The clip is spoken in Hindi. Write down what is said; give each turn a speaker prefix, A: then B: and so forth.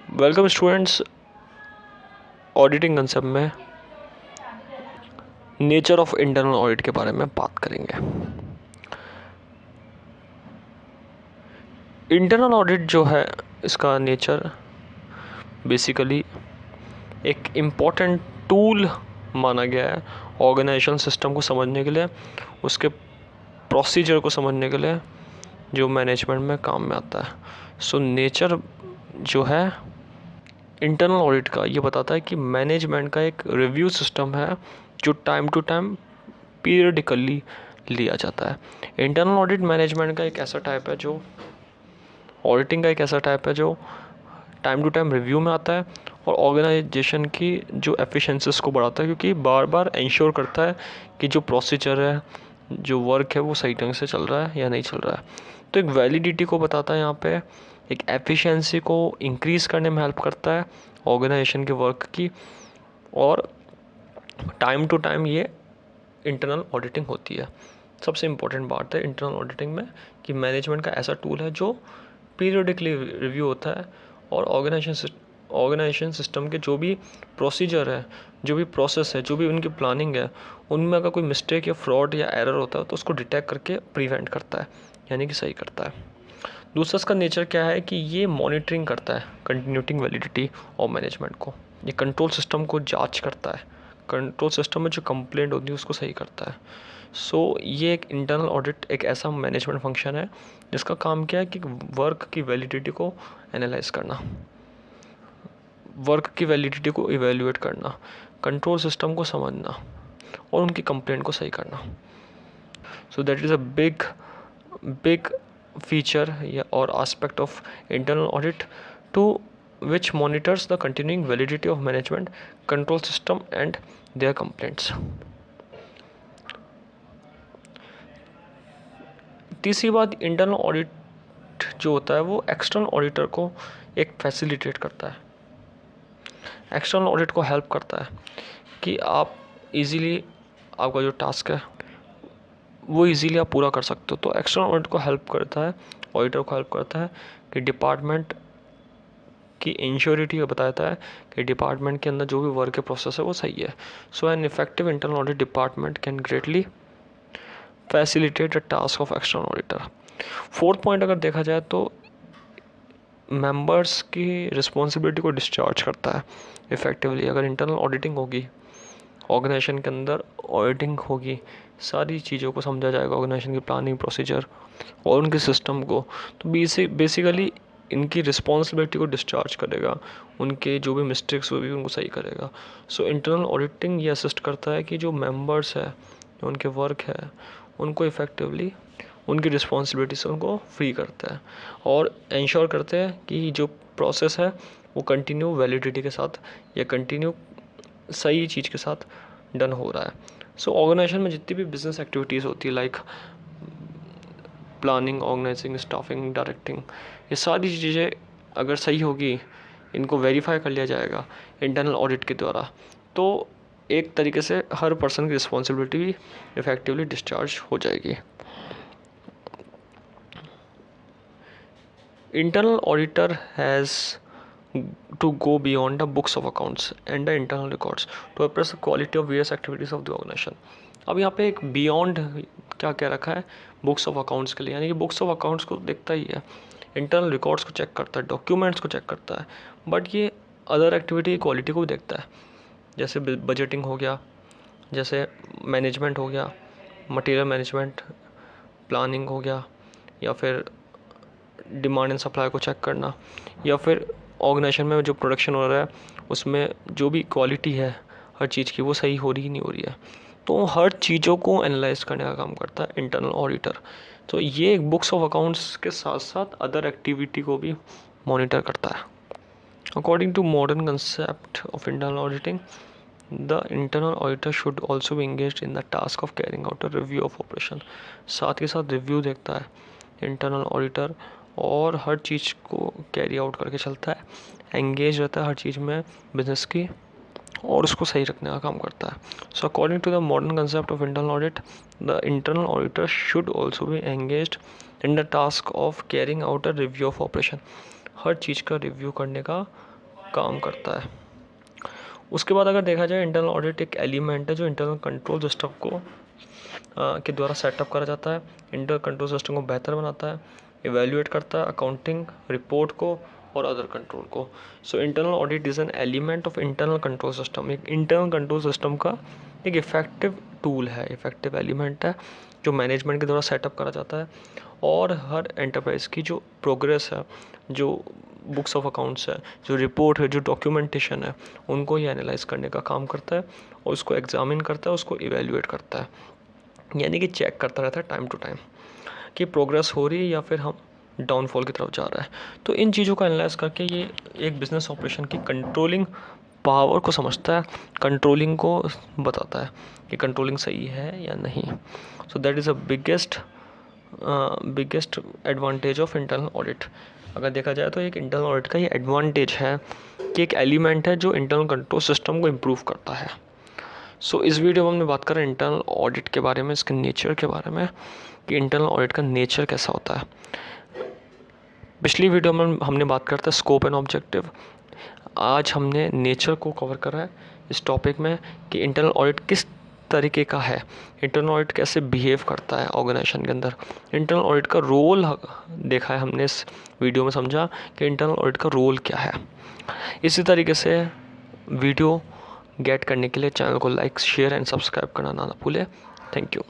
A: Welcome students. ऑडिटिंग कंसेप्ट में नेचर ऑफ इंटरनल ऑडिट के बारे में बात करेंगे। इंटरनल ऑडिट जो है, इसका नेचर बेसिकली एक इम्पॉर्टेंट टूल माना गया है ऑर्गेनाइजेशन सिस्टम को समझने के लिए, उसके प्रोसीजर को समझने के लिए, जो मैनेजमेंट में काम में आता है। सो नेचर जो है इंटरनल ऑडिट का, ये बताता है कि मैनेजमेंट का एक रिव्यू सिस्टम है जो टाइम टू टाइम पीरियडिकली लिया जाता है। इंटरनल ऑडिट मैनेजमेंट का एक ऐसा टाइप है जो ऑडिटिंग का एक ऐसा टाइप है जो टाइम टू टाइम रिव्यू में आता है और ऑर्गेनाइजेशन की जो एफिशिएंसीज को बढ़ाता है, क्योंकि बार बार इंश्योर करता है कि जो प्रोसीजर है, जो वर्क है, वो सही ढंग से चल रहा है या नहीं चल रहा है। तो एक वैलिडिटी को बताता है यहाँ पे, एक एफिशिएंसी को इंक्रीज़ करने में हेल्प करता है ऑर्गेनाइजेशन के वर्क की, और टाइम टू टाइम ये इंटरनल ऑडिटिंग होती है। सबसे इम्पोर्टेंट बात है इंटरनल ऑडिटिंग में कि मैनेजमेंट का ऐसा टूल है जो पीरियडिकली रिव्यू होता है और ऑर्गेनाइजेशन सिस्टम के जो भी प्रोसीजर है, जो भी प्रोसेस है, जो भी उनकी प्लानिंग है, उनमें अगर कोई मिस्टेक या फ्रॉड या एरर होता है तो उसको डिटेक्ट करके प्रिवेंट करता है, यानी कि सही करता है। दूसरा इसका नेचर क्या है कि ये मॉनिटरिंग करता है कंटिन्यूटी वैलिडिटी ऑफ मैनेजमेंट को। ये कंट्रोल सिस्टम को जांच करता है, कंट्रोल सिस्टम में जो कंप्लेंट होती है उसको सही करता है। सो ये एक इंटरनल ऑडिट एक ऐसा मैनेजमेंट फंक्शन है जिसका काम क्या है कि वर्क की वैलिडिटी को एनालाइज करना, वर्क की वैलिडिटी को इवेल्युएट करना, कंट्रोल सिस्टम को समझना और उनकी कंप्लेंट को सही करना। So that is a big feature or aspect of internal audit to which monitors the continuing validity of management control system and their complaints. तीसरी बात, इंटरनल ऑडिट जो होता है वो एक्सटर्नल ऑडिटर को एक फैसिलिटेट करता है, एक्सटर्नल ऑडिट को हेल्प करता है कि आप इजीली आपका जो टास्क है वो इजीली आप पूरा कर सकते हो। तो एक्सटर्नल ऑडिट को हेल्प करता है, ऑडिटर को हेल्प करता है कि डिपार्टमेंट की इंश्योरिटी को बताता है कि डिपार्टमेंट के अंदर जो भी वर्क के प्रोसेस है वो सही है। So an effective internal audit department can greatly facilitate the task of external auditor. Fourth point अगर देखा जाए तो मेंबर्स की रिस्पॉन्सिबिलिटी को डिस्चार्ज करता है इफेक्टिवली। अगर इंटरनल ऑडिटिंग होगी, ऑर्गेनाइजेशन के अंदर ऑडिटिंग होगी, सारी चीज़ों को समझा जाएगा, ऑर्गेनाइजेशन की प्लानिंग, प्रोसीजर और उनके सिस्टम को, तो बेसिकली इनकी रिस्पॉन्सिबिलिटी को डिस्चार्ज करेगा, उनके जो भी मिस्टेक्स हुए भी उनको सही करेगा। सो इंटरनल ऑडिटिंग ये असिस्ट करता है कि जो मेंबर्स है, जो उनके वर्क है, उनको इफ़ेक्टिवली उनकी रिस्पॉन्सिबिलिटी से उनको फ्री करता है और इंश्योर करते हैं कि जो प्रोसेस है वो कंटिन्यू वैलिडिटी के साथ या कंटिन्यू सही चीज़ के साथ डन हो रहा है। सो ऑर्गेनाइजेशन में जितनी भी बिजनेस एक्टिविटीज़ होती है, like planning, organizing, staffing, directing, ये सारी चीज़ें अगर सही होगी, इनको वेरीफाई कर लिया जाएगा इंटरनल ऑडिट के द्वारा, तो एक तरीके से हर पर्सन की रिस्पॉन्सिबिलिटी भी इफेक्टिवली डिस्चार्ज हो जाएगी। Internal auditor has to go beyond the books of accounts and the internal records to assess the quality of various activities of the organization. अब यहाँ पे एक बियॉन्ड क्या क्या रखा है बुक्स ऑफ अकाउंट्स के लिए, यानी कि बुक्स ऑफ अकाउंट्स को देखता ही है, इंटरनल रिकॉर्ड्स को चेक करता है, डॉक्यूमेंट्स को चेक करता है, बट ये अदर एक्टिविटी की क्वालिटी को भी देखता है, जैसे बजटिंग हो गया, जैसे मैनेजमेंट हो गया, मटेरियल मैनेजमेंट, प्लानिंग हो गया, या फिर डिमांड एंड सप्लाई को चेक करना, या फिर ऑर्गेनाइजेशन में जो प्रोडक्शन हो रहा है उसमें जो भी क्वालिटी है हर चीज़ की वो सही हो रही नहीं हो रही है। तो हर चीज़ों को एनालाइज करने का काम करता है इंटरनल ऑडिटर। तो ये एक बुक्स ऑफ अकाउंट्स के साथ साथ अदर एक्टिविटी को भी मॉनिटर करता है। According to modern concept of internal auditing, the internal auditor should also be engaged in the task of carrying out a review of operation. साथ के साथ रिव्यू देखता है इंटरनल ऑडिटर और हर चीज़ को कैरी आउट करके चलता है, एंगेज रहता है हर चीज़ में बिजनेस की और उसको सही रखने का काम करता है। So according to the modern concept of internal audit, the internal auditor should also be engaged in the task of carrying out a review of operation. हर चीज़ का रिव्यू करने का काम करता है। उसके बाद अगर देखा जाए, इंटरनल ऑडिट एक एलिमेंट है जो इंटरनल कंट्रोल सिस्टम को के द्वारा सेटअप करा जाता है। इंटरनल कंट्रोल सिस्टम को बेहतर बनाता है, इवेल्युएट करता है अकाउंटिंग रिपोर्ट को और अदर कंट्रोल को। So internal audit is an element of internal control system. एक इंटरनल कंट्रोल सिस्टम का एक इफेक्टिव टूल है, इफेक्टिव एलिमेंट है जो मैनेजमेंट के द्वारा सेटअप करा जाता है और हर एंटरप्राइज की जो प्रोग्रेस है, जो बुक्स ऑफ अकाउंट्स है, जो रिपोर्ट है, जो डॉक्यूमेंटेशन है, उनको ही एनालाइज करने का काम करता है और उसको एग्जामिन करता है, उसको इवेल्युएट करता है, यानी कि चेक करता रहता है टाइम टू टाइम कि प्रोग्रेस हो रही है या फिर हम डाउनफॉल की तरफ जा रहा है। तो इन चीज़ों को एनालाइज करके ये एक बिजनेस ऑपरेशन की कंट्रोलिंग पावर को समझता है, कंट्रोलिंग को बताता है कि कंट्रोलिंग सही है या नहीं। So that is a biggest advantage of internal audit. अगर देखा जाए तो एक इंटरनल ऑडिट का ये एडवांटेज है कि एक एलिमेंट है जो इंटरनल कंट्रोल सिस्टम को इम्प्रूव करता है। सो इस वीडियो में हमने बात करें इंटरनल ऑडिट के बारे में, इसके नेचर के बारे में कि इंटरनल ऑडिट का नेचर कैसा होता है। पिछली वीडियो में हमने बात करते हैं स्कोप एंड ऑब्जेक्टिव। आज हमने नेचर को कवर करा है इस टॉपिक में कि इंटरनल ऑडिट किस तरीके का है, इंटरनल ऑडिट कैसे बिहेव करता है ऑर्गेनाइजेशन के अंदर, इंटरनल ऑडिट का रोल देखा है हमने इस वीडियो में, समझा कि इंटरनल ऑडिट का रोल क्या है। इसी तरीके से वीडियो गेट करने के लिए चैनल को लाइक, शेयर एंड सब्सक्राइब करना ना भूलें। Thank you.